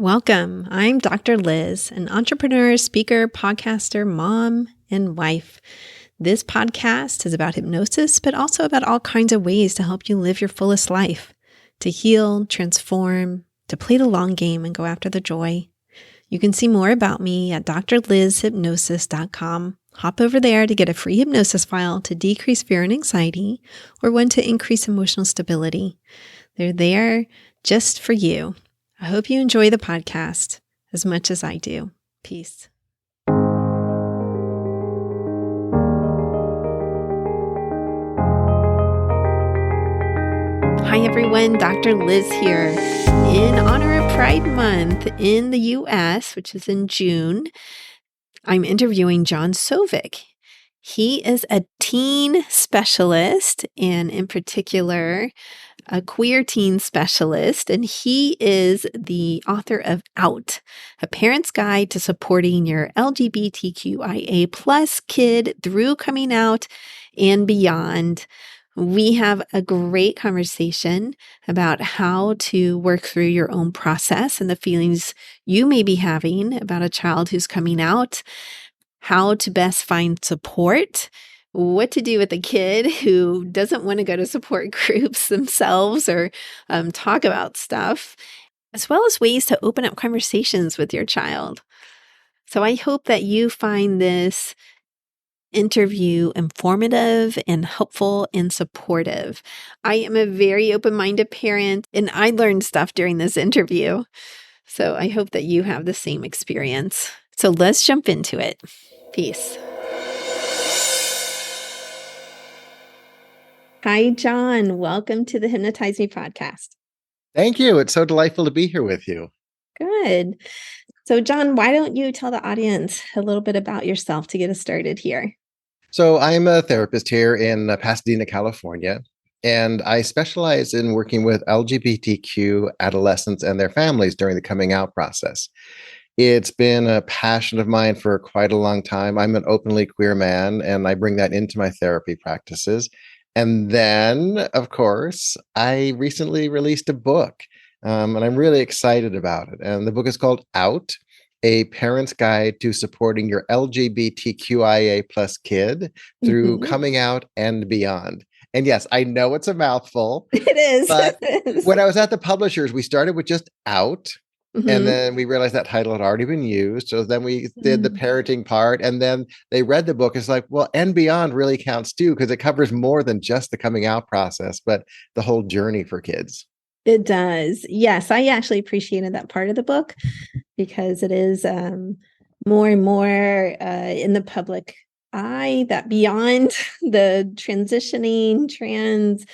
Welcome. I'm Dr. Liz, an entrepreneur, speaker, podcaster, mom, and wife. This podcast is about hypnosis, but also about all kinds of ways to help you live your fullest life, to heal, transform, to play the long game and go after the joy. You can see more about me at drlizhypnosis.com. Hop over there to get a free hypnosis file to decrease fear and anxiety, or one to increase emotional stability. They're there just for you. I hope you enjoy the podcast as much as I do. Peace. Hi everyone, Dr. Liz here. In honor of Pride Month in the US, which is in June, I'm interviewing John Sovec. He is a teen specialist, and in particular, a queer teen specialist, and he is the author of Out, A Parent's Guide to Supporting Your LGBTQIA Plus Kid Through Coming Out and Beyond. We have a great conversation about how to work through your own process and the feelings you may be having about a child who's coming out, how to best find support, what to do with a kid who doesn't want to go to support groups themselves or talk about stuff, as well as ways to open up conversations with your child. So I hope that you find this interview informative and helpful and supportive. I am a very open-minded parent, and I learned stuff during this interview. So I hope that you have the same experience. So let's jump into it. Peace. Hi, John. Welcome to the Hypnotize Me podcast. Thank you. It's so delightful to be here with you. Good. So, John, why don't you tell the audience a little bit about yourself to get us started here? So I'm a therapist here in Pasadena, California, and I specialize in working with LGBTQ adolescents and their families during the coming out process. It's been a passion of mine for quite a long time. I'm an openly queer man, and I bring that into my therapy practices. And then, of course, I recently released a book, and I'm really excited about it. And the book is called Out, A Parent's Guide to Supporting Your LGBTQIA Plus Kid Through Coming Out and Beyond. And yes, I know it's a mouthful. It is. But when I was at the publishers, we started with just Out. And then we realized that title had already been used. So then we did the parenting part, and then they read the book. It's like, well, and beyond really counts too, because it covers more than just the coming out process, but the whole journey for kids. It does. Yes, I actually appreciated that part of the book because it is more and more in the public eye, that beyond the transitioning, trans,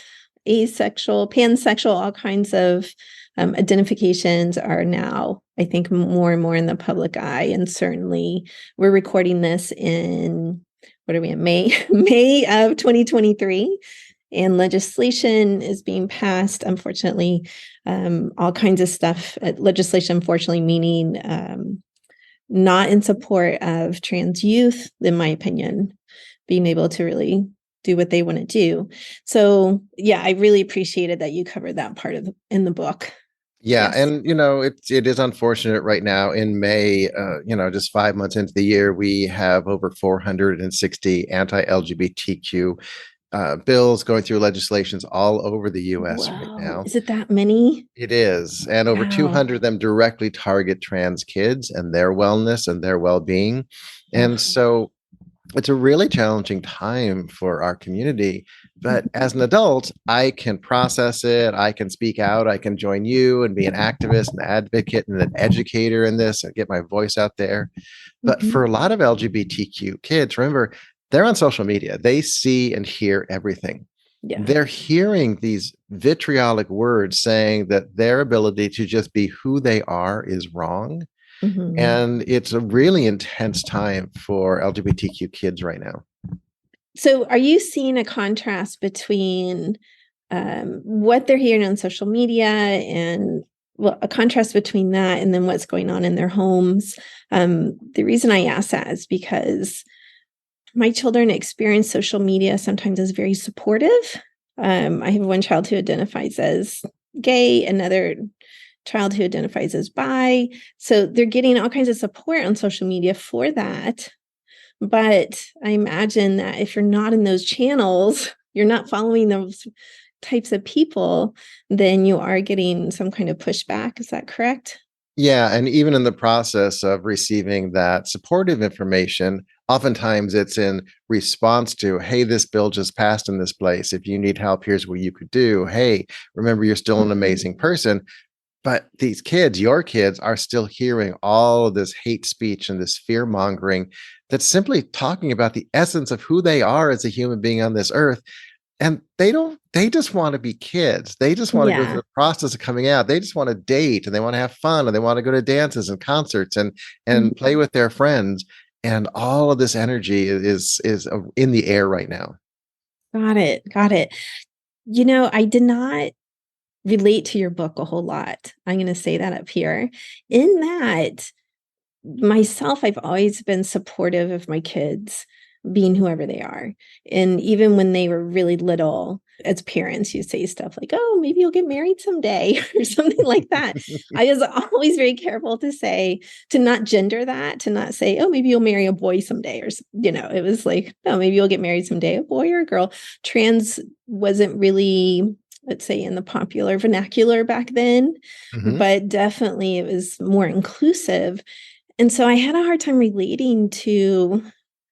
asexual, pansexual, all kinds of identifications are now, I think, more and more in the public eye. And certainly we're recording this in, what are we in, May of 2023. And legislation is being passed, unfortunately, all kinds of stuff. Legislation, unfortunately, meaning not in support of trans youth, in my opinion, being able to really do what they want to do. So, yeah, I really appreciated that you covered that part in the book. Yeah. Yes. And, it is unfortunate right now in May, just 5 months into the year, we have over 460 anti-LGBTQ bills going through legislations all over the U.S. right now. Is it that many? It is. And over 200 of them directly target trans kids and their wellness and their well-being. And so it's a really challenging time for our community. But as an adult, I can process it. I can speak out. I can join you and be an activist, an advocate, and an educator in this and get my voice out there. But for a lot of LGBTQ kids, remember, they're on social media. They see and hear everything. Yeah. They're hearing these vitriolic words saying that their ability to just be who they are is wrong. And it's a really intense time for LGBTQ kids right now. So are you seeing a contrast between what they're hearing on social media and a contrast between that and then what's going on in their homes? The reason I ask that is because my children experience social media sometimes as very supportive. I have one child who identifies as gay, another child who identifies as bi. So they're getting all kinds of support on social media for that. But I imagine that if you're not in those channels, you're not following those types of people, then you are getting some kind of pushback. Is that correct? Yeah, and even in the process of receiving that supportive information, oftentimes it's in response to, hey, this bill just passed in this place. If you need help, here's what you could do. Hey, remember, you're still an amazing person. But these kids, your kids, are still hearing all of this hate speech and this fear mongering that's simply talking about the essence of who they are as a human being on this earth. And they just want to be kids. They just want to go through Yeah. the process of coming out. They just want to date and they want to have fun and they want to go to dances and concerts and play with their friends. And all of this energy is in the air right now. Got it. Got it. I did not relate to your book a whole lot. I'm going to say that up here. In that, myself, I've always been supportive of my kids being whoever they are. And even when they were really little, as parents, you say stuff like, oh, maybe you'll get married someday or something like that. I was always very careful to say, to not gender that, to not say, oh, maybe you'll marry a boy someday. Or, it was like, oh, maybe you'll get married someday, a boy or a girl. Trans wasn't really, let's say, in the popular vernacular back then, but definitely it was more inclusive. And so I had a hard time relating to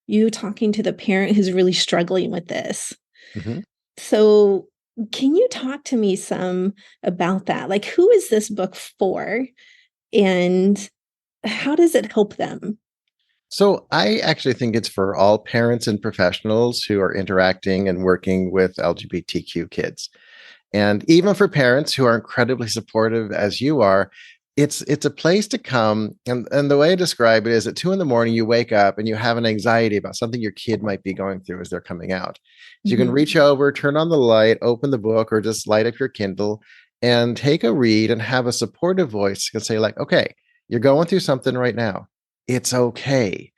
you talking to the parent who's really struggling with this. Mhm. So can you talk to me some about that? Like, who is this book for? And how does it help them? So I actually think it's for all parents and professionals who are interacting and working with LGBTQ kids. And even for parents who are incredibly supportive as you are, it's a place to come. And the way I describe it is at 2 a.m. you wake up and you have an anxiety about something your kid might be going through as they're coming out. So you can reach over, turn on the light, open the book, or just light up your Kindle and take a read and have a supportive voice and say, like, okay, you're going through something right now. It's okay.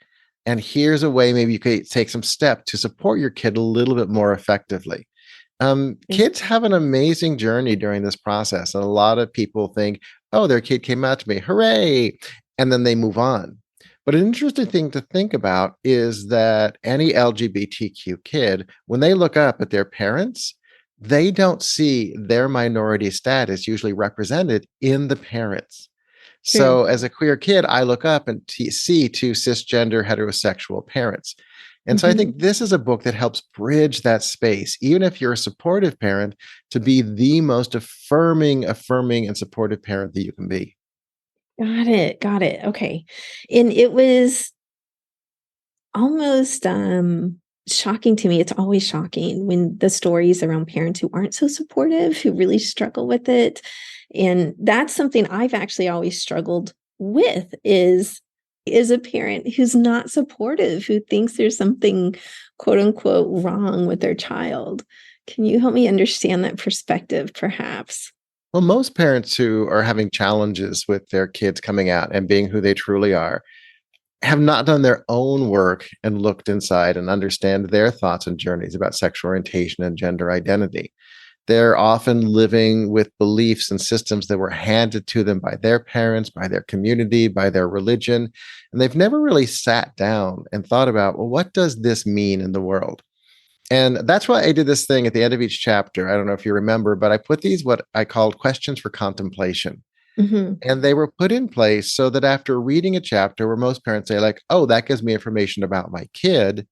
And here's a way maybe you could take some step to support your kid a little bit more effectively. Kids have an amazing journey during this process. And a lot of people think, oh, their kid came out to me, hooray. And then they move on. But an interesting thing to think about is that any LGBTQ kid, when they look up at their parents, they don't see their minority status usually represented in the parents. True. So, as a queer kid, I look up and see two cisgender heterosexual parents. And so I think this is a book that helps bridge that space, even if you're a supportive parent, to be the most affirming, and supportive parent that you can be. Got it. Got it. Okay. And it was almost shocking to me. It's always shocking when the stories around parents who aren't so supportive, who really struggle with it. And that's something I've actually always struggled with is a parent who's not supportive, who thinks there's something quote unquote wrong with their child. Can you help me understand that perspective, perhaps? Well, most parents who are having challenges with their kids coming out and being who they truly are have not done their own work and looked inside and understand their thoughts and journeys about sexual orientation and gender identity. They're often living with beliefs and systems that were handed to them by their parents, by their community, by their religion. And they've never really sat down and thought about, well, what does this mean in the world? And that's why I did this thing at the end of each chapter. I don't know if you remember, but I put these what I called questions for contemplation. Hmm. And they were put in place so that after reading a chapter where most parents say, like, oh, that gives me information about my kid,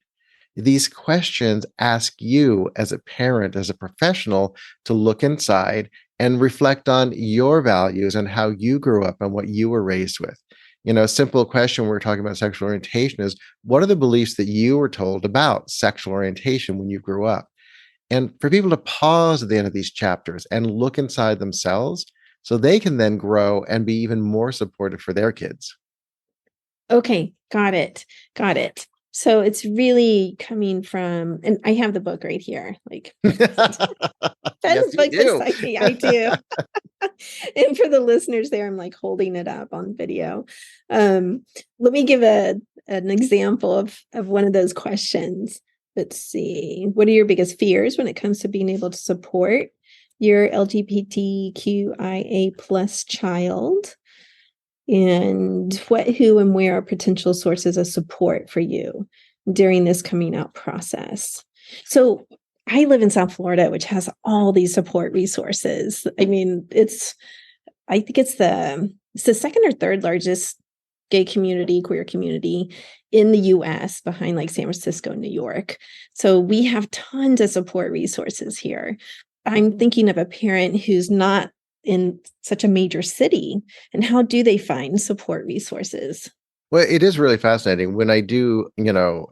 these questions ask you as a parent, as a professional, to look inside and reflect on your values and how you grew up and what you were raised with. A simple question when we're talking about sexual orientation is, what are the beliefs that you were told about sexual orientation when you grew up? And for people to pause at the end of these chapters and look inside themselves so they can then grow and be even more supportive for their kids. Okay, got it. Got it. So it's really coming from, and I have the book right here, like pen Yes, you book do. beside me. I do. And for the listeners there, I'm like holding it up on video. Let me give an example of one of those questions. Let's see. What are your biggest fears when it comes to being able to support your LGBTQIA plus child, and what, who, and where are potential sources of support for you during this coming out process. So I live in South Florida, which has all these support resources. I mean, I think it's the second or third largest gay community, queer community in the US, behind like San Francisco, New York. So we have tons of support resources here. I'm thinking of a parent who's not in such a major city, and how do they find support resources? Well, it is really fascinating. When I do,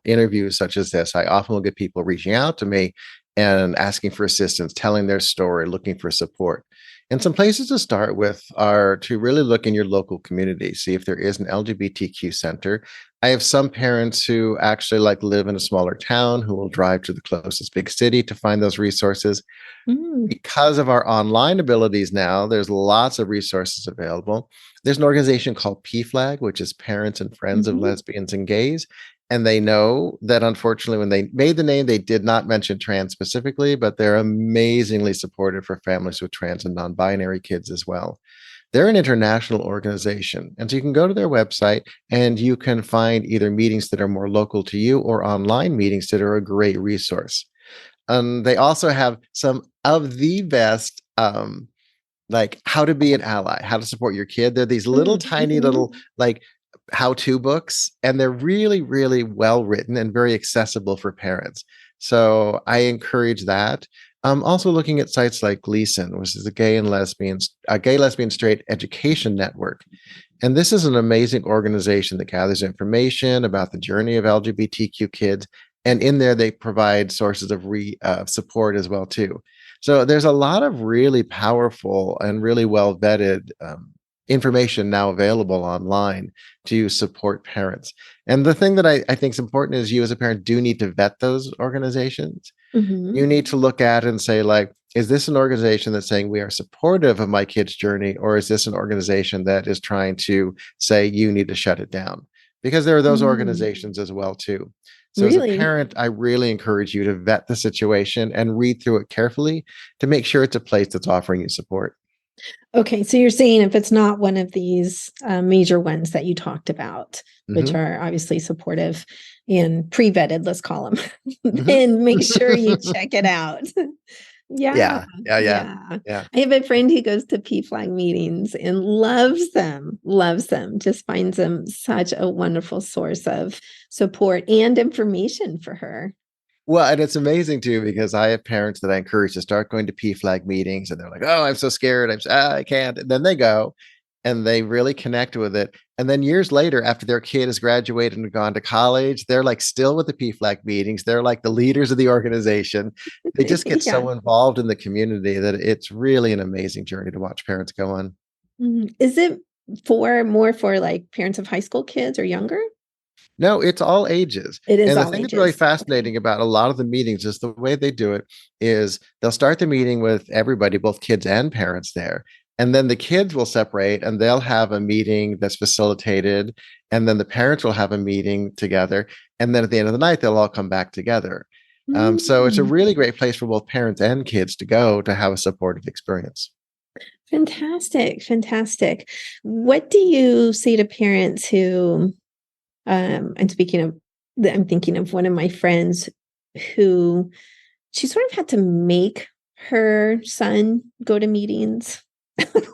interviews such as this, I often will get people reaching out to me and asking for assistance, telling their story, looking for support. And some places to start with are to really look in your local community, see if there is an LGBTQ center. I have some parents who actually live in a smaller town who will drive to the closest big city to find those resources. Mm. Because of our online abilities now, there's lots of resources available. There's an organization called PFLAG, which is Parents and Friends of Mhm. Lesbians and Gays. And they know that unfortunately, when they made the name, they did not mention trans specifically, but they're amazingly supportive for families with trans and non binary kids as well. They're an international organization. And so you can go to their website and you can find either meetings that are more local to you or online meetings that are a great resource. They also have some of the best, like how to be an ally, how to support your kid. They're these little tiny Mhm. little like how-to books, and they're really, really well written and very accessible for parents. So I encourage that. Also looking at sites like Gleason, which is a gay lesbian straight education network. And this is an amazing organization that gathers information about the journey of LGBTQ kids. And in there, they provide sources of support as well too. So there's a lot of really powerful and really well vetted information now available online to support parents. And the thing that I think is important is you as a parent do need to vet those organizations. You Mhm. need to look at it and say, like, is this an organization that's saying we are supportive of my kid's journey, or is this an organization that is trying to say you need to shut it down? Because there are those Mm. organizations as well too. So as a Really? parent, I really encourage you to vet the situation and read through it carefully to make sure it's a place that's offering you support. Okay, so you're saying if it's not one of these major ones that you talked about, which Hmm. are obviously supportive and pre-vetted, let's call them, Hmm. then make sure you check it out. Yeah, Yeah, yeah, yeah, yeah. yeah. I have a friend who goes to PFLAG meetings and loves them, just finds them such a wonderful source of support and information for her. Well, and it's amazing too because I have parents that I encourage to start going to PFLAG meetings, and they're like, "Oh, I'm so scared. I can't." And then they go, and they really connect with it. And then years later, after their kid has graduated and gone to college, they're like still with the PFLAG meetings. They're like the leaders of the organization. They just get Yeah. so involved in the community that it's really an amazing journey to watch parents go on. Mhm. Is it for more for like parents of high school kids or younger? No, it's all ages. It is And the all thing that's really ages. Okay. fascinating about a lot of the meetings is the way they do it is they'll start the meeting with everybody, both kids and parents there. And then the kids will separate and they'll have a meeting that's facilitated. And then the parents will have a meeting together. And then at the end of the night, they'll all come back together. So it's a Mm, really great place for both parents and kids to go to have a supportive experience. fantastic, fantastic. What do you say to parents who, I'm speaking of, I'm thinking of one of my friends who she sort of had to make her son go to meetings.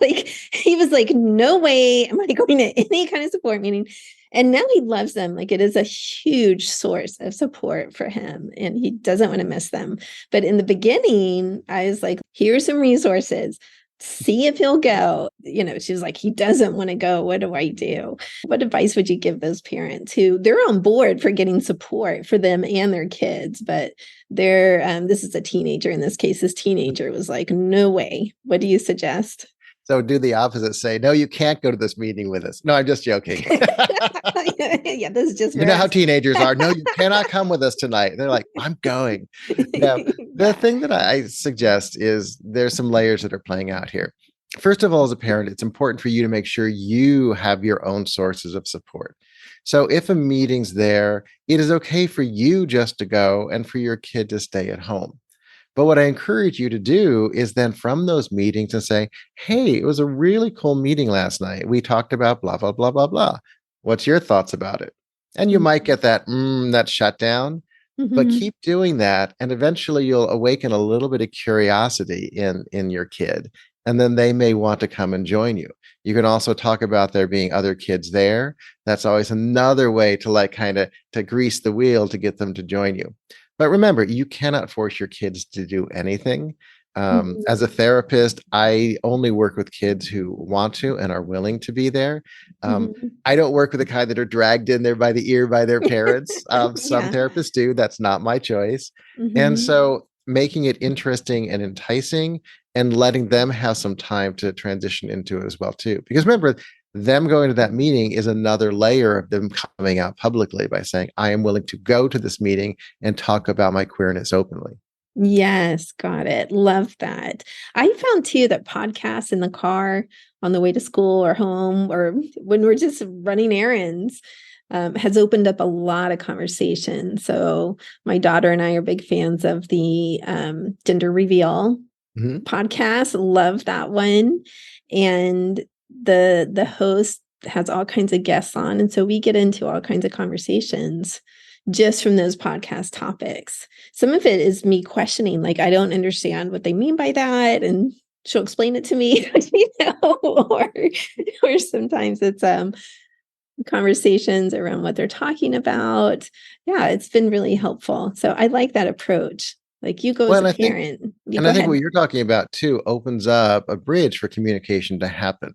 Like he was like, no way am I going to any kind of support meeting. And now he loves them. Like it is a huge source of support for him and he doesn't want to miss them. But in the beginning, I was like, here's some resources. See if he'll go. You know, she was like, he doesn't want to go. What do I do? What advice would you give those parents who they're on board for getting support for them and their kids, but they're this is a teenager in this case. This teenager was like, no way. What do you suggest? So do the opposite. Say, no, you can't go to this meeting with us. No, I'm just joking. Yeah, this is just You for know how us. teenagers are. No, you cannot come with us tonight. They're like, I'm going. Now, the Yeah. thing that I suggest is there's some layers that are playing out here. First of all, as a parent, it's important for you to make sure you have your own sources of support. So if a meeting's there, it is okay for you just to go and for your kid to stay at home. But what I encourage you to do is then from those meetings and say, hey, it was a really cool meeting last night. We talked about blah, blah, blah, blah, blah. What's your thoughts about it? And you might get that shutdown, but Mm-hmm. keep doing that. And eventually you'll awaken a little bit of curiosity in your kid. And then they may want to come and join you. You can also talk about there being other kids there. That's always another way to like kind of to grease the wheel to get them to join you. But remember, you cannot force your kids to do anything. As a therapist, I only work with kids who want to and are willing to be there. Mm-hmm. I don't work with the kind that are dragged in there by the ear by their parents. Some Yeah. therapists do. That's not my choice. And Mm-hmm. so making it interesting and enticing and letting them have some time to transition into it as well too. Because remember, them going to that meeting is another layer of them coming out publicly by saying, I am willing to go to this meeting and talk about my queerness openly. Yes, got it. Love that. I found too that podcasts in the car on the way to school or home or when we're just running errands has opened up a lot of conversation. So my daughter and I are big fans of the gender reveal Mhm. podcast. Love that one. And the host has all kinds of guests on. And so we get into all kinds of conversations just from those podcast topics. Some of it is me questioning, like, I don't understand what they mean by that. And she'll explain it to me, or sometimes it's conversations around what they're talking about. Yeah, it's been really helpful. So I like that approach. Like you go Well, as and a I think parent, you and go I think ahead. what you're talking about too opens up a bridge for communication to happen.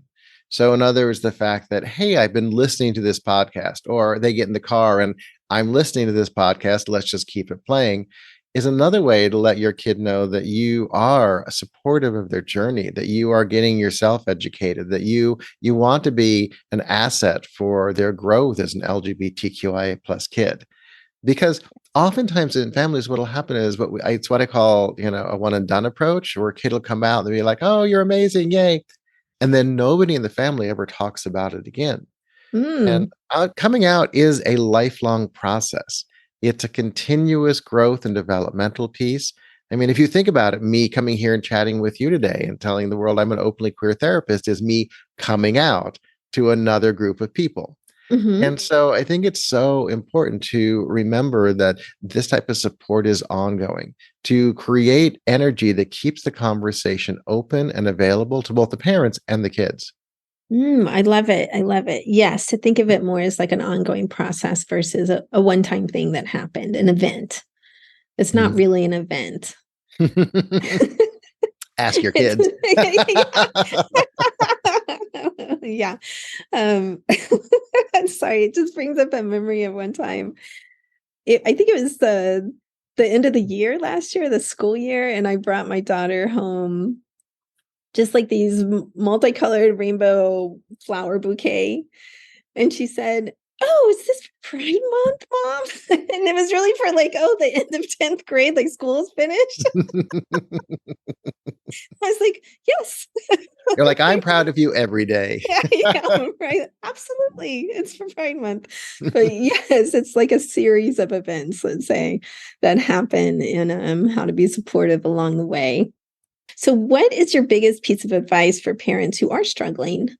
So, in other words, the fact that, hey, I've been listening to this podcast, or they get in the car and I'm listening to this podcast, let's just keep it playing, is another way to let your kid know that you are supportive of their journey, that you are getting yourself educated, that you want to be an asset for their growth as an LGBTQIA plus kid. Because oftentimes in families, what'll happen is it's what I call, a one and done approach, where a kid will come out and they'll be like, "Oh, you're amazing, yay!" And then nobody in the family ever talks about it again. And Mm, coming out is a lifelong process. It's a continuous growth and developmental piece. I mean, if you think about it, me coming here and chatting with you today and telling the world I'm an openly queer therapist is me coming out to another group of people. hmm. And so I think it's so important to remember that this type of support is ongoing, to create energy that keeps the conversation open and available to both the parents and the kids. I love it. I love it. Yes, to think of it more as like an ongoing process versus a one-time thing that happened, an event. It's not Mhm. really an event. Ask your It's kids. yeah. Um, I'm sorry, it just brings up a memory of one time. I think it was the end of the year last year, the school year, and I brought my daughter home just like these multicolored rainbow flower bouquet. And she said, "Oh, is this Pride Month, Mom?" And it was really for like, oh, the end of 10th grade, like school is finished. I was like, yes. You're like, I'm proud of you every day. Yeah, yeah, right. Absolutely. It's for Pride Month. But yes, it's like a series of events, let's say, that happen and how to be supportive along the way. So, what is your biggest piece of advice for parents who are struggling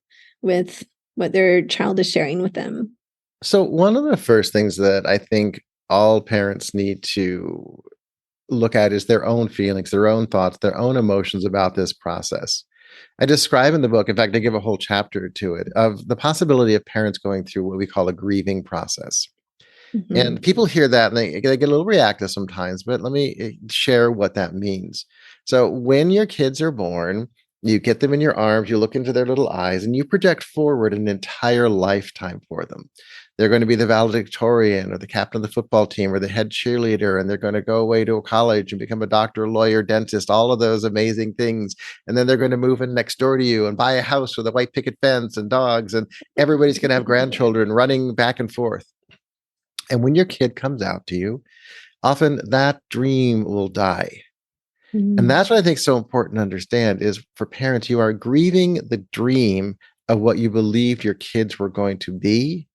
with what their child is sharing with them? So, one of the first things that I think all parents need to look at is their own feelings, their own thoughts, their own emotions about this process. I describe in the book, in fact, I give a whole chapter to it, of the possibility of parents going through what we call a grieving process. And Mhm. people hear that and they get a little reactive sometimes, but let me share what that means. So, when your kids are born, you get them in your arms, you look into their little eyes, and you project forward an entire lifetime for them. They're going to be the valedictorian or the captain of the football team or the head cheerleader, and they're going to go away to a college and become a doctor, lawyer, dentist, all of those amazing things. And then they're going to move in next door to you and buy a house with a white picket fence and dogs, and everybody's going to have grandchildren running back and forth. And when your kid comes out to you, often that dream will die. And Mm. that's what I think is so important to understand is for parents, you are grieving the dream of what you believed your kids were going to be.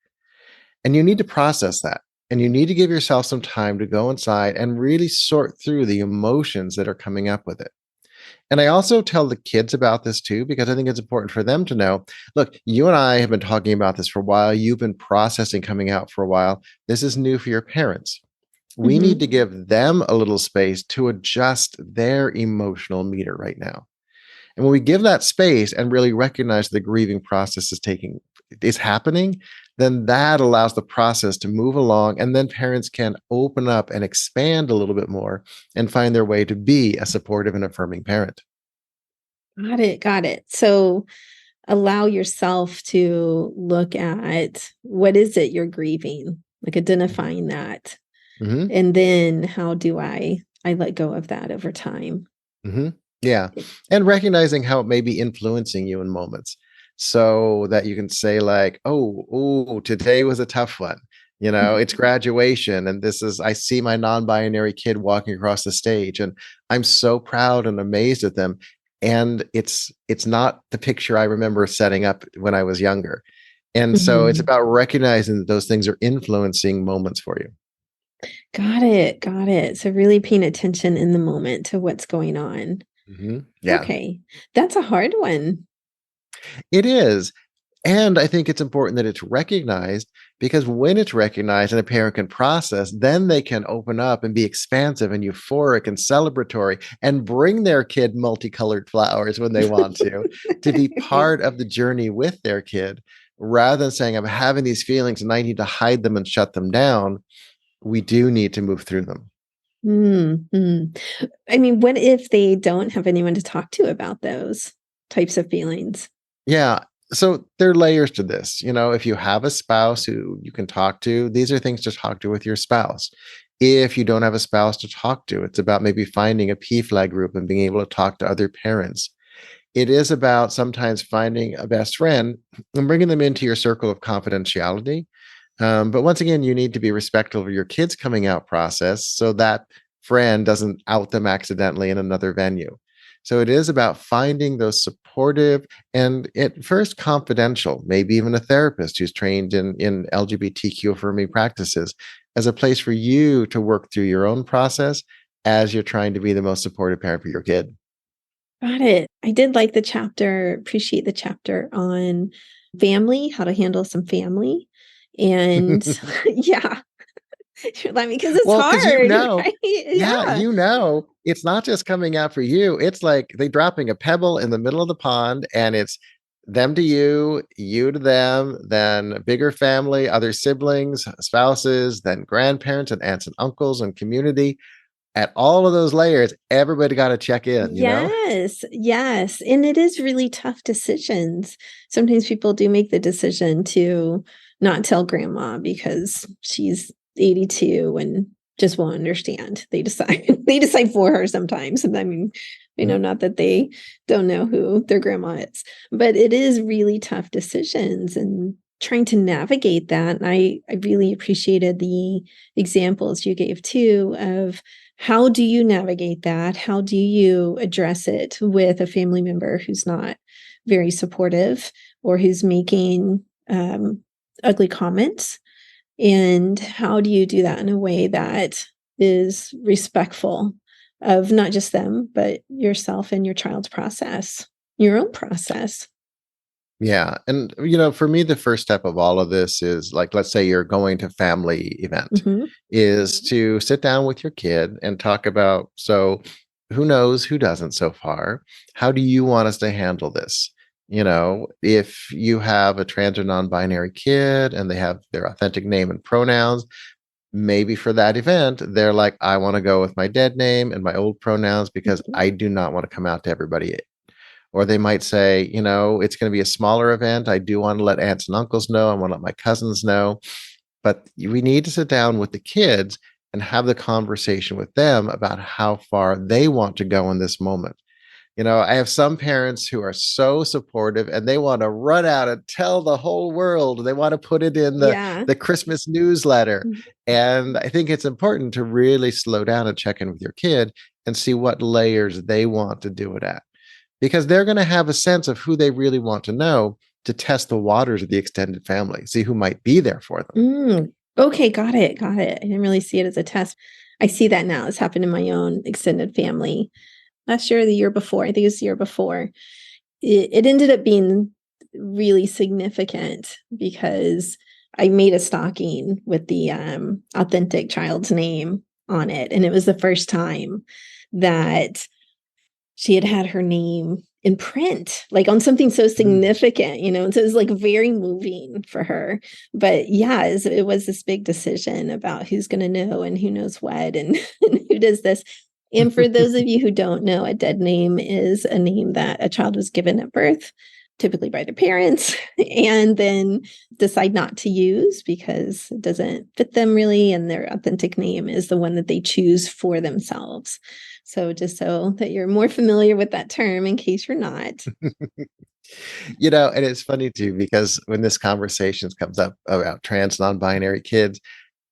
And you need to process that. And you need to give yourself some time to go inside and really sort through the emotions that are coming up with it. And I also tell the kids about this too, because I think it's important for them to know, look, you and I have been talking about this for a while. You've been processing coming out for a while. This is new for your parents. We need Mhm. to give them a little space to adjust their emotional meter right now. And when we give that space and really recognize the grieving process is happening, then that allows the process to move along. And then parents can open up and expand a little bit more and find their way to be a supportive and affirming parent. Got it, got it. So, allow yourself to look at what is it you're grieving, like identifying that, Hmm. and then how do I let go of that over time? Hmm. Yeah. And recognizing how it may be influencing you in moments so that you can say, like, oh, today was a tough one. It's graduation, and I see my non binary kid walking across the stage, and I'm so proud and amazed at them. And it's not the picture I remember setting up when I was younger. And so it's Mhm. about recognizing that those things are influencing moments for you. Got it, got it. So really paying attention in the moment to what's going on. Yeah, Okay. That's a hard one. it is. And I think it's important that it's recognized, because when it's recognized and a parent can process, then they can open up and be expansive and euphoric and celebratory and bring their kid multicolored flowers when they want to be part of the journey with their kid, rather than saying, I'm having these feelings and I need to hide them and shut them down. We do need to move through them. Mm. I mean, what if they don't have anyone to talk to about those types of feelings? Yeah. So there are layers to this. If you have a spouse who you can talk to, these are things to talk to with your spouse. If you don't have a spouse to talk to, it's about maybe finding a PFLAG group and being able to talk to other parents. It is about sometimes finding a best friend and bringing them into your circle of confidentiality. But once again, you need to be respectful of your kids' coming out process so that friend doesn't out them accidentally in another venue. So it is about finding those supportive and at first confidential, maybe even a therapist who's trained in LGBTQ affirming practices, as a place for you to work through your own process as you're trying to be the most supportive parent for your kid. Got it. I did like the chapter, appreciate the chapter on family, how to handle some family. And yeah, I mean, because it's Well, because hard, right? yeah, Yeah. it's not just coming out for you. It's like they dropping a pebble in the middle of the pond, and it's them to you, you to them, then bigger family, other siblings, spouses, then grandparents and aunts and uncles and community. At all of those layers, everybody got to check in. Yes, yes. And it is really tough decisions. Sometimes people do make the decision to not tell grandma because she's 82 and just won't understand. They decide they decide for her sometimes. And I mean, Mhm. not that they don't know who their grandma is, but it is really tough decisions and trying to navigate that. And I really appreciated the examples you gave too of how do you navigate that? How do you address it with a family member who's not very supportive or who's making ugly comments? And how do you do that in a way that is respectful of not just them, but yourself and your child's process, your own process? Yeah. And, for me, the first step of all of this is, like, let's say you're going to family event, Hmm. is to sit down with your kid and talk about, so who knows, who doesn't so far? How do you want us to handle this? If you have a trans or non-binary kid and they have their authentic name and pronouns, maybe for that event, they're like, I want to go with my dead name and my old pronouns because I do not want to come out to everybody. Or they might say, it's going to be a smaller event. I do want to let aunts and uncles know. I want to let my cousins know. But we need to sit down with the kids and have the conversation with them about how far they want to go in this moment. I have some parents who are so supportive and they want to run out and tell the whole world. They want to put it in Yeah. the Christmas newsletter. And I think it's important to really slow down and check in with your kid and see what layers they want to do it at, because they're going to have a sense of who they really want to know to test the waters of the extended family, see who might be there for them. Mm. Okay, got it, got it. I didn't really see it as a test. I see that now. It's happened in my own extended family. Last year or the year before, I think it was the year before. It ended up being really significant because I made a stocking with the authentic child's name on it. And it was the first time that she had had her name in print, like on something so significant, you know, and so it was like very moving for her. But yeah, it was this big decision about who's going to know and who knows what and, and who does this. And for those of you who don't know, a dead name is a name that a child was given at birth, typically by their parents, and then decide not to use because it doesn't fit them really. And their authentic name is the one that they choose for themselves. So just so that you're more familiar with that term in case you're not. And it's funny too, because when this conversation comes up about trans non-binary kids,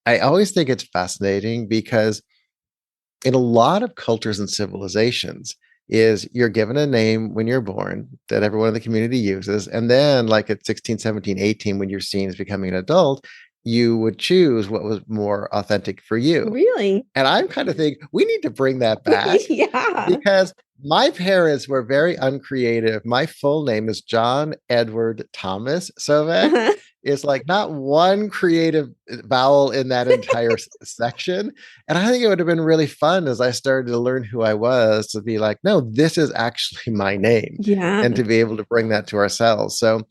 I always think it's fascinating because in a lot of cultures and civilizations is you're given a name when you're born that everyone in the community uses. And then like at 16, 17, 18, when you're seen as becoming an adult, you would choose what was more authentic for you. Really? And I'm kind of thinking we need to bring that back Yeah. because my parents were very uncreative. My full name is John Edward Thomas Sovec. Uh-huh. It's like not one creative vowel in that entire section. And I think it would have been really fun as I started to learn who I was to be like, no, this is actually my name, Yeah. and to be able to bring that to ourselves. So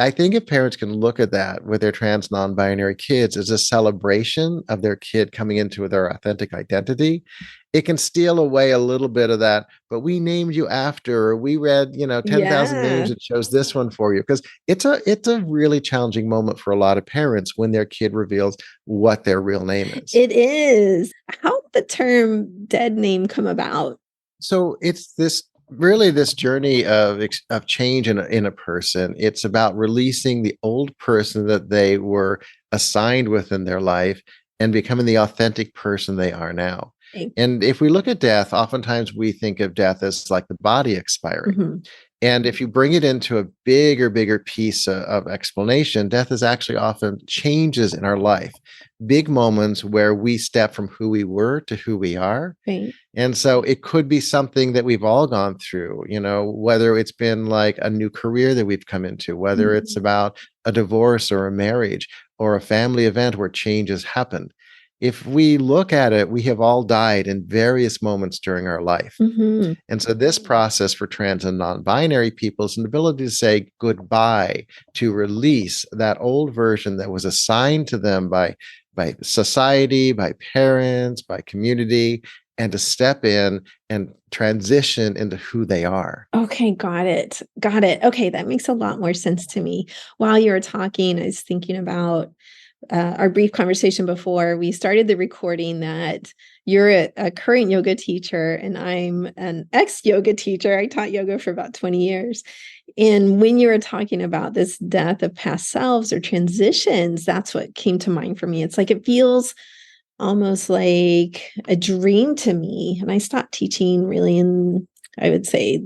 I think if parents can look at that with their trans non-binary kids as a celebration of their kid coming into their authentic identity, it can steal away a little bit of that. But we named you after, or we read, 10,000 Yeah. names and chose this one for you. Because it's a really challenging moment for a lot of parents when their kid reveals what their real name is. It is. How did the term dead name come about? So it's this journey of change in a person. It's about releasing the old person that they were assigned within their life and becoming the authentic person they are now. Okay. And if we look at death, oftentimes we think of death as like the body expiring. Mhm. And if you bring it into a bigger piece of explanation, death is actually often changes in our life, big moments where we step from who we were to who we are. Right. And so it could be something that we've all gone through, whether it's been like a new career that we've come into, whether it's Mhm. about a divorce or a marriage or a family event where changes happened. If we look at it, we have all died in various moments during our life. Mhm. And so this process for trans and non-binary people is an ability to say goodbye, to release that old version that was assigned to them by society, by parents, by community, and to step in and transition into who they are. Okay, got it. Got it. Okay, that makes a lot more sense to me. While you were talking, I was thinking about our brief conversation before we started the recording that you're a current yoga teacher and I'm an ex-yoga teacher. I taught yoga for about 20 years. And when you were talking about this death of past selves or transitions, that's what came to mind for me. It's like it feels almost like a dream to me. And I stopped teaching really in, I would say,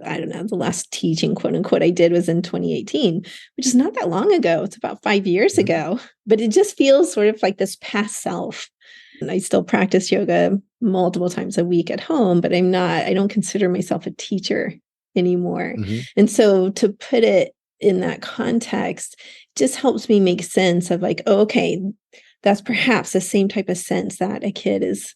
I don't know, the last teaching, quote unquote, I did was in 2018, which is not that long ago. It's about 5 years Mhm. ago, but it just feels sort of like this past self. And I still practice yoga multiple times a week at home, but I don't consider myself a teacher anymore. Mhm. And so to put it in that context just helps me make sense of like, oh, okay, that's perhaps the same type of sense that a kid is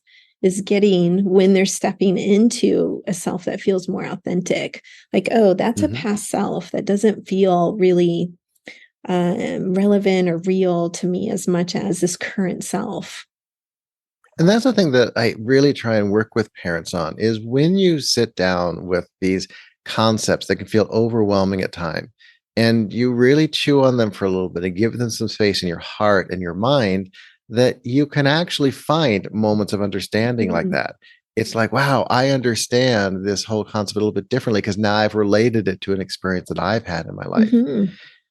getting when they're stepping into a self that feels more authentic. Like, oh, that's a Mhm. past self that doesn't feel really relevant or real to me as much as this current self. And that's the thing that I really try and work with parents on is when you sit down with these concepts that can feel overwhelming at time and you really chew on them for a little bit and give them some space in your heart and your mind, that you can actually find moments of understanding like Mhm. that. It's like, wow, I understand this whole concept a little bit differently because now I've related it to an experience that I've had in my life. Mhm.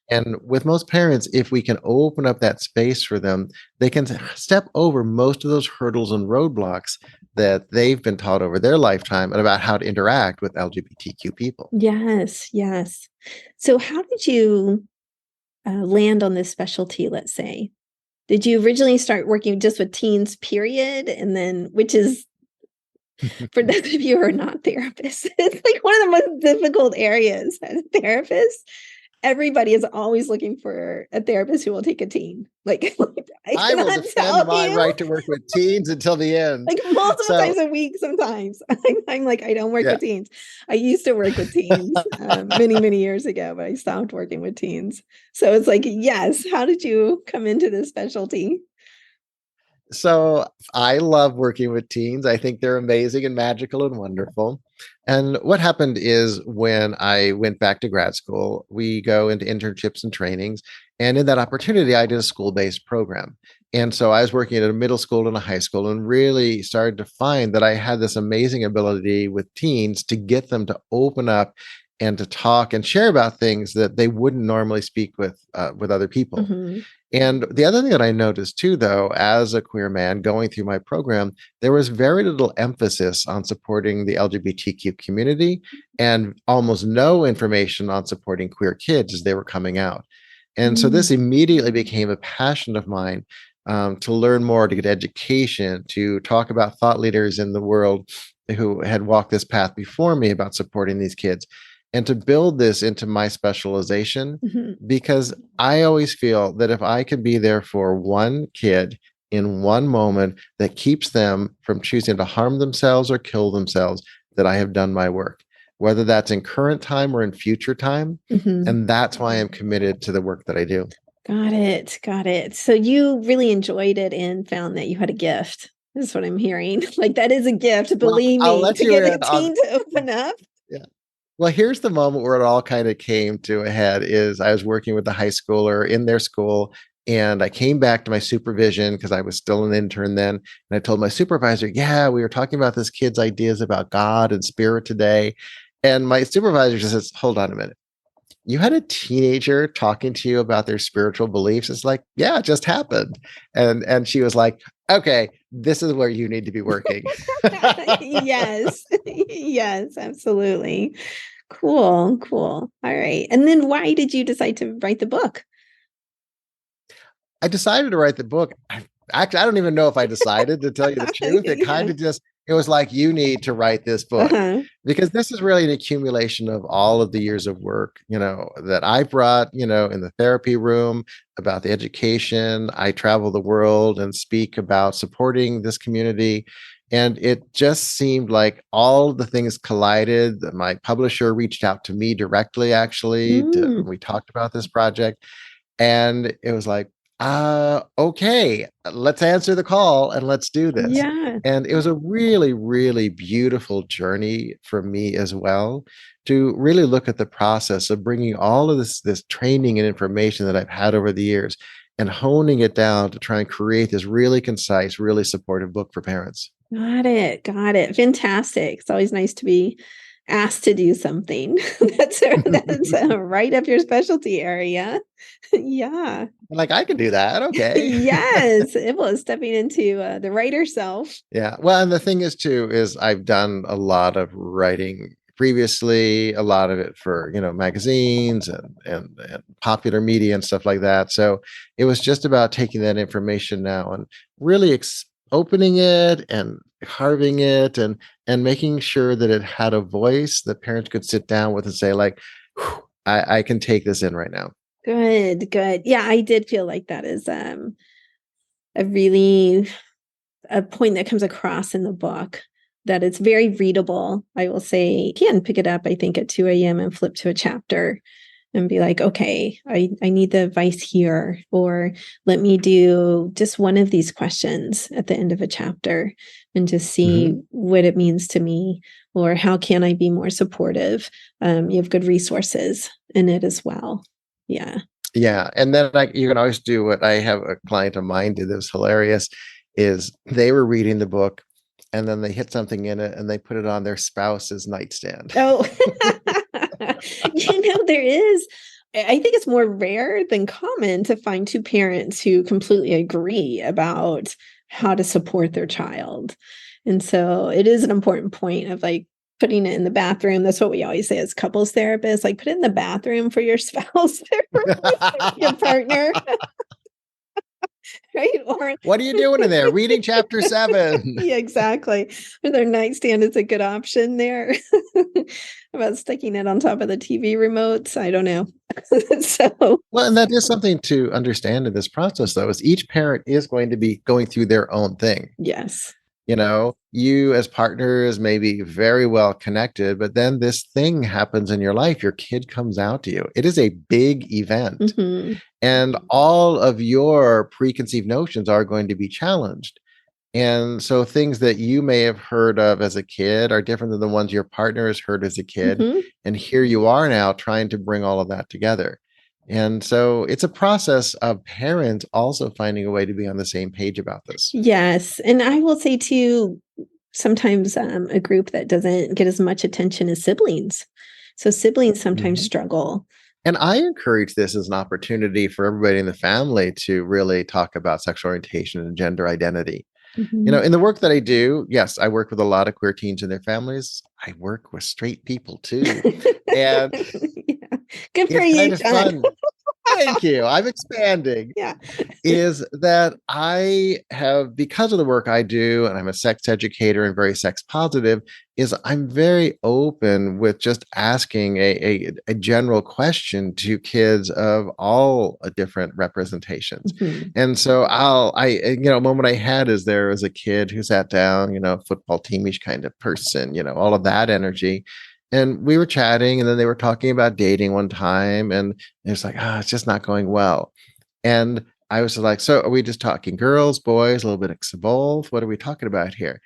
And with most parents, if we can open up that space for them, they can step over most of those hurdles and roadblocks that they've been taught over their lifetime and about how to interact with LGBTQ people. Yes, yes. So how did you land on this specialty, let's say? Did you originally start working just with teens, period? And then, which is, for those of you who are not therapists, it's like one of the most difficult areas as a therapist. Everybody is always looking for a therapist who will take a teen. Like I I will cannot defend tell my you, right to work with teens until the end. like multiple So, times a week sometimes. I'm like, I don't work yeah. with teens. I used to work with teens many, many years ago, but I stopped working with teens. So it's like, yes, how did you come into this specialty? So I love working with teens. I think they're amazing and magical and wonderful. And what happened is when I went back to grad school, we go into internships and trainings. And in that opportunity, I did a school-based program. And so I was working at a middle school and a high school and really started to find that I had this amazing ability with teens to get them to open up and to talk and share about things that they wouldn't normally speak with other people. Mm-hmm. And the other thing that I noticed too, though, as a queer man going through my program, there was very little emphasis on supporting the LGBTQ community and almost no information on supporting queer kids as they were coming out. And so this immediately became a passion of mine, to learn more, to get education, to talk about thought leaders in the world who had walked this path before me about supporting these kids, and to build this into my specialization, Mm-hmm. because I always feel that if I can be there for one kid in one moment that keeps them from choosing to harm themselves or kill themselves, that I have done my work, whether that's in current time or in future time. Mm-hmm. And that's why I'm committed to the work that I do. Got it. Got it. So you really enjoyed it and found that you had a gift. That's what I'm hearing. Like that is a gift, Well, believe I'll me, let to you get a in on, teen to open up. yeah. Well, here's the moment where it all kind of came to a head is I was working with a high schooler in their school, and I came back to my supervision because I was still an intern then. And I told my supervisor, yeah, we were talking about this kid's ideas about God and spirit today. And my supervisor just says, hold on a minute. You had a teenager talking to you about their spiritual beliefs. It's like, yeah, it just happened. And she was like, okay, this is where you need to be working. Yes. Yes, absolutely. Cool. Cool. All right. And then why did you decide to write the book? I decided to write the book. Actually, I don't even know if I decided, to tell you the truth. It Yeah. kind of just, it was like, you need to write this book, Uh-huh. because this is really an accumulation of all of the years of work, that I brought, in the therapy room, about the education. I travel the world and speak about supporting this community. And it just seemed like all the things collided. My publisher reached out to me directly, actually, Mm, we talked about this project, and it was like, okay, let's answer the call and let's do this. yeah. And it was a really, really beautiful journey for me as well, to really look at the process of bringing all of this training and information that I've had over the years and honing it down to try and create this really concise, really supportive book for parents. Got it. Got it. Fantastic. It's always nice to be asked to do something that's right up your specialty area. Yeah. Like, I can do that. Okay. Yes. It was stepping into the writer self. Yeah. Well, and the thing is too, is I've done a lot of writing previously, a lot of it for, magazines and popular media and stuff like that. So it was just about taking that information now and really opening it and carving it and making sure that it had a voice that parents could sit down with and say, like, "Whew, I can take this in right now." Good, good. Yeah, I did feel like that is a really a point that comes across in the book, that it's very readable. I will say you can pick it up, I think, at 2 a.m. and flip to a chapter and be like, okay, I need the advice here, or let me do just one of these questions at the end of a chapter and just see Mhm. what it means to me, or how can I be more supportive? You have good resources in it as well. Yeah. Yeah, and then you can always do what I have a client of mine did that was hilarious, is they were reading the book and then they hit something in it and they put it on their spouse's nightstand. Oh, there is. I think it's more rare than common to find two parents who completely agree about how to support their child. And so it is an important point of like putting it in the bathroom. That's what we always say as couples therapists, like put it in the bathroom for your spouse, your partner. right? Or what are you doing in there? Reading chapter 7. yeah, exactly. Or their nightstand is a good option there. About sticking it on top of the TV remotes. I don't know. So, Well, and that is something to understand in this process, though, is each parent is going to be going through their own thing. yes. You as partners may be very well connected, but then this thing happens in your life. Your kid comes out to you. It is a big event. Hmm. And all of your preconceived notions are going to be challenged. And so things that you may have heard of as a kid are different than the ones your partner has heard as a kid. Hmm. And here you are now trying to bring all of that together. And so it's a process of parents also finding a way to be on the same page about this. Yes. And I will say too, sometimes a group that doesn't get as much attention as siblings. So siblings sometimes Mhm. struggle. And I encourage this as an opportunity for everybody in the family to really talk about sexual orientation and gender identity. Mhm. In the work that I do, yes, I work with a lot of queer teens and their families. I work with straight people too. And Yeah. Good for it's kind you, of John. fun. Thank you. I'm expanding. Yeah. Is that I have, because of the work I do, and I'm a sex educator and very sex positive, is I'm very open with just asking a general question to kids of all different representations. Mhm. And so a moment I had is there was a kid who sat down, football teamish kind of person, all of that energy. And we were chatting, and then they were talking about dating one time, and it's like, it's just not going well. And I was like, so are we just talking girls, boys, a little bit of both? What are we talking about here?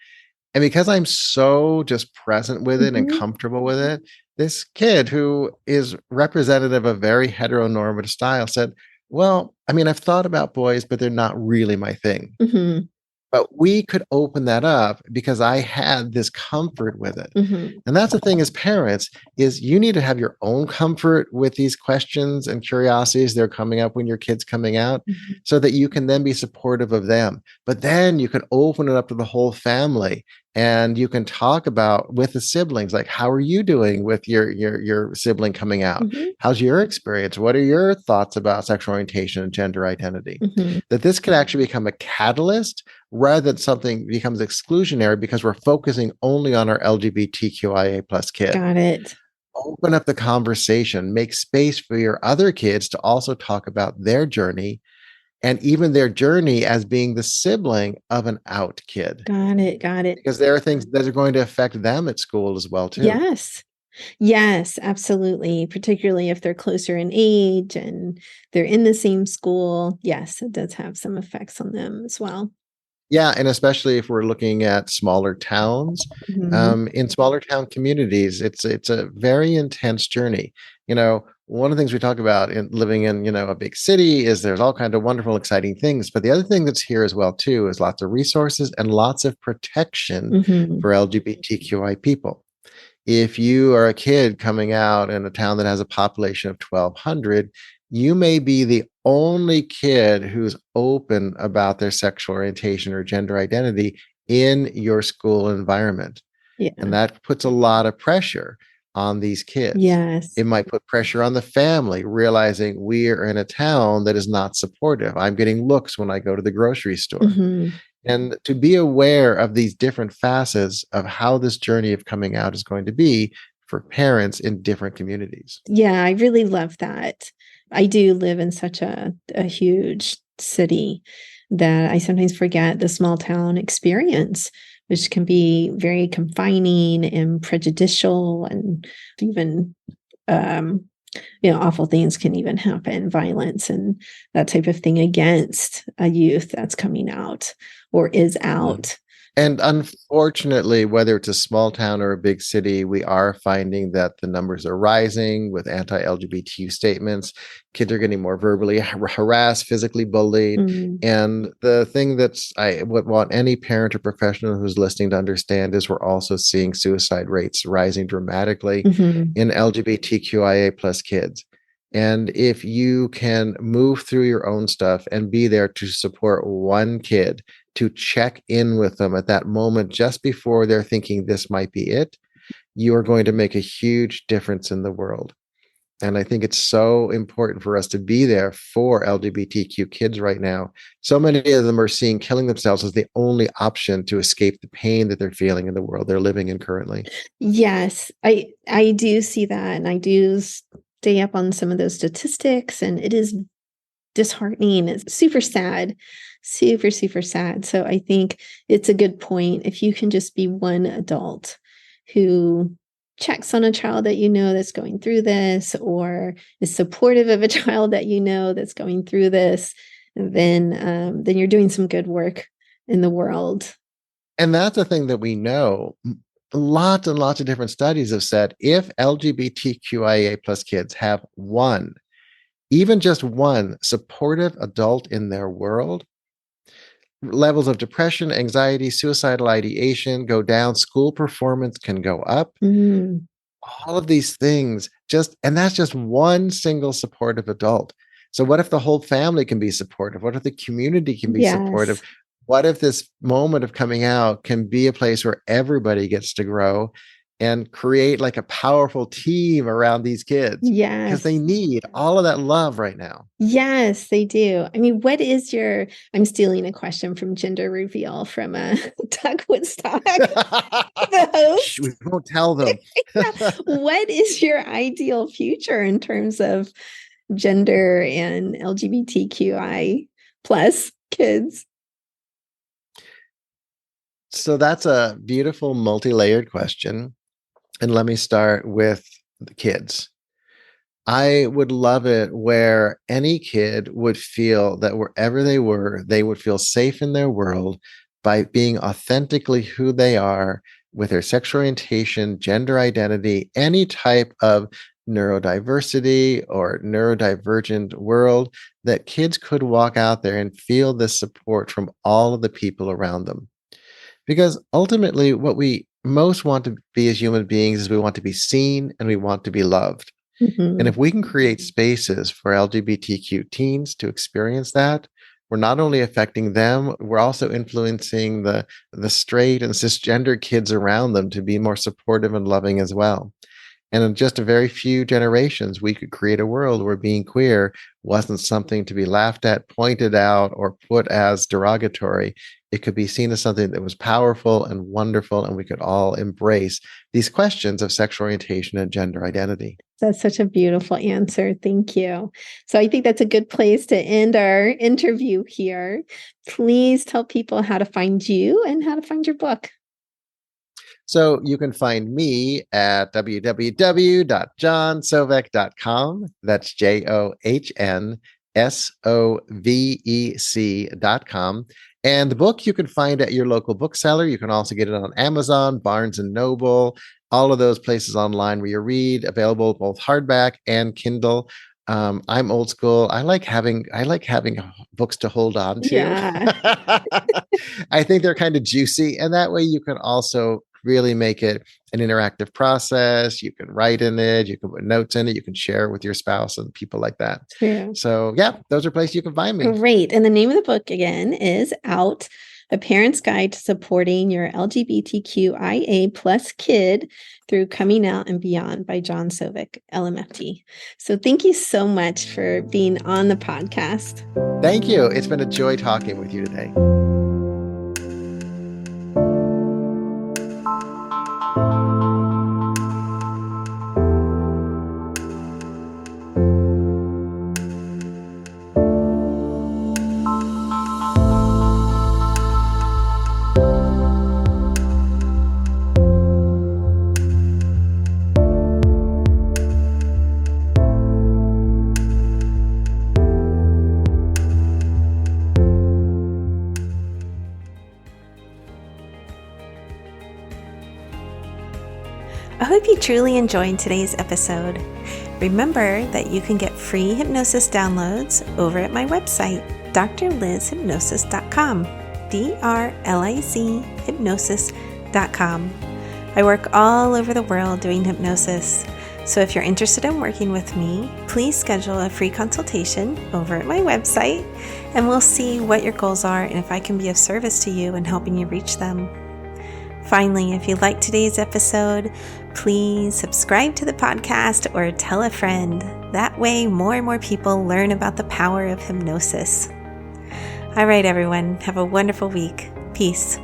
And because I'm so just present with it and Mhm. comfortable with it, this kid who is representative of very heteronormative style said, well, I mean, I've thought about boys, but they're not really my thing. Mhm. But we could open that up because I had this comfort with it. Mhm. And that's the thing as parents is you need to have your own comfort with these questions and curiosities that are coming up when your kid's coming out Mhm. so that you can then be supportive of them. But then you can open it up to the whole family and you can talk about with the siblings, like, how are you doing with your sibling coming out? Mhm. How's your experience? What are your thoughts about sexual orientation and gender identity? Mhm. That this could actually become a catalyst rather than something becomes exclusionary because we're focusing only on our LGBTQIA plus kid. Got it. Open up the conversation, make space for your other kids to also talk about their journey and even their journey as being the sibling of an out kid. Got it. Got it. Because there are things that are going to affect them at school as well, too. Yes. Yes, absolutely. Particularly if they're closer in age and they're in the same school. Yes, it does have some effects on them as well. Yeah, and especially if we're looking at smaller towns, Mhm. in smaller town communities, it's a very intense journey. One of the things we talk about in living in a big city is there's all kinds of wonderful, exciting things. But the other thing that's here as well too is lots of resources and lots of protection Mhm. for LGBTQI people. If you are a kid coming out in a town that has a population of 1,200, you may be the only kid who's open about their sexual orientation or gender identity in your school environment. Yeah. And that puts a lot of pressure on these kids. Yes. It might put pressure on the family, realizing we are in a town that is not supportive. I'm getting looks when I go to the grocery store. Mhm. And to be aware of these different facets of how this journey of coming out is going to be for parents in different communities. Yeah, I really love that. I do live in such a huge city that I sometimes forget the small town experience, which can be very confining and prejudicial and even um, awful things can even happen, violence and that type of thing against a youth that's coming out or is out. And unfortunately, whether it's a small town or a big city, we are finding that the numbers are rising with anti-LGBTQ statements. Kids are getting more verbally harassed, physically bullied. Mm. And the thing that's I would want any parent or professional who's listening to understand is we're also seeing suicide rates rising dramatically Mhm. in LGBTQIA plus kids. And if you can move through your own stuff and be there to support one kid, to check in with them at that moment just before they're thinking this might be it, you are going to make a huge difference in the world. And I think it's so important for us to be there for LGBTQ kids right now. So many of them are seeing killing themselves as the only option to escape the pain that they're feeling in the world they're living in currently. Yes, I do see that, and I do stay up on some of those statistics, and it is disheartening. It's super sad, super, super sad. So I think it's a good point if you can just be one adult who checks on a child that you know that's going through this, or is supportive of a child that you know that's going through this, then you're doing some good work in the world. And that's a thing that we know. Lots and lots of different studies have said if LGBTQIA plus kids have one, even just one supportive adult in their world, levels of depression, anxiety, suicidal ideation go down, school performance can go up. Mm, All of these things and that's just one single supportive adult. So what if the whole family can be supportive? What if the community can be supportive? yes, What if this moment of coming out can be a place where everybody gets to grow and create like a powerful team around these kids? Because they yes. need all of that love right now. Yes, they do. I mean, what is your I'm stealing a question from Gender Reveal from Doug Woodstock, the Shh, host. we won't tell them. Yeah. What is your ideal future in terms of gender and LGBTQI plus kids? So that's a beautiful multi-layered question. And let me start with the kids. I would love it where any kid would feel that wherever they were, they would feel safe in their world by being authentically who they are with their sexual orientation, gender identity, any type of neurodiversity or neurodivergent world, that kids could walk out there and feel this support from all of the people around them. Because ultimately, what we most want to be as human beings is we want to be seen and we want to be loved. And Mhm. if we can create spaces for LGBTQ teens to experience that, we're not only affecting them, we're also influencing the straight and cisgender kids around them to be more supportive and loving as well. And in just a very few generations, we could create a world where being queer wasn't something to be laughed at, pointed out, or put as derogatory. It could be seen as something that was powerful and wonderful, and we could all embrace these questions of sexual orientation and gender identity. That's such a beautiful answer. Thank you. So I think that's a good place to end our interview here. Please tell people how to find you and how to find your book. So you can find me at www.johnsovec.com. That's JOHNSOVEC.com. And the book you can find at your local bookseller. You can also get it on Amazon, Barnes and Noble, all of those places online where you read, available both hardback and Kindle. I'm old school. I like having books to hold on to. Yeah. I think they're kind of juicy, and that way you can also really make it an interactive process. You can write in it, you can put notes in it, you can share it with your spouse and people like that. True. So yeah, those are places you can find me. Great. And the name of the book again is Out: A Parent's Guide to Supporting Your LGBTQIA plus Kid Through Coming Out and Beyond by John Sovec, LMFT. So thank you so much for being on the podcast. Thank you. It's been a joy talking with you today. I hope you truly enjoyed today's episode. Remember that you can get free hypnosis downloads over at my website, drlizhypnosis.com, DRLIZ hypnosis.com. I work all over the world doing hypnosis. So if you're interested in working with me, please schedule a free consultation over at my website, and we'll see what your goals are and if I can be of service to you in helping you reach them. Finally, if you liked today's episode, please subscribe to the podcast or tell a friend. That way, more and more people learn about the power of hypnosis. All right, everyone, have a wonderful week. Peace.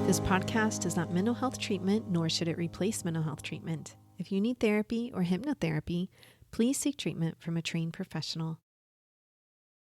This podcast is not mental health treatment, nor should it replace mental health treatment. If you need therapy or hypnotherapy, please seek treatment from a trained professional.